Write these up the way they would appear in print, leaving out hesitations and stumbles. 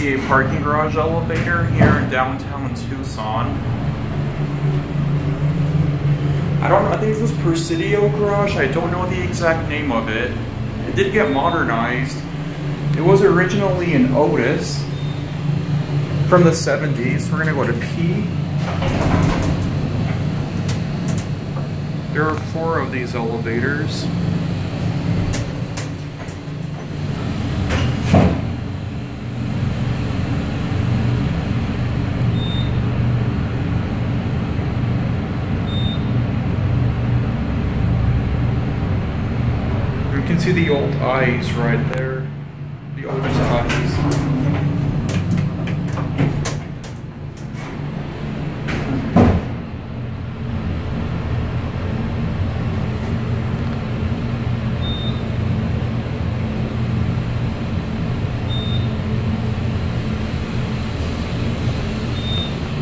see a parking garage elevator here in downtown Tucson. I think this is Presidio garage. I don't know the exact name of it. It did get modernized. It was originally an Otis from the 70s. We're gonna go to P. There are 4 of these elevators. You can see the old eyes right there. The Otis eyes.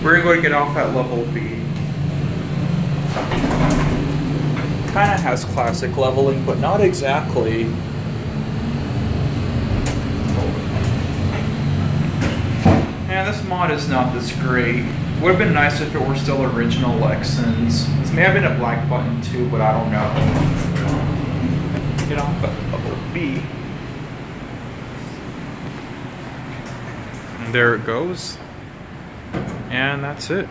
We're going to get off at level B. Kind of has classic leveling, but not exactly. Man, this mod is not this great. Would have been nice if it were still original Lexans. This may have been a black button too, but I don't know. Get off at level B. And there it goes. And that's it.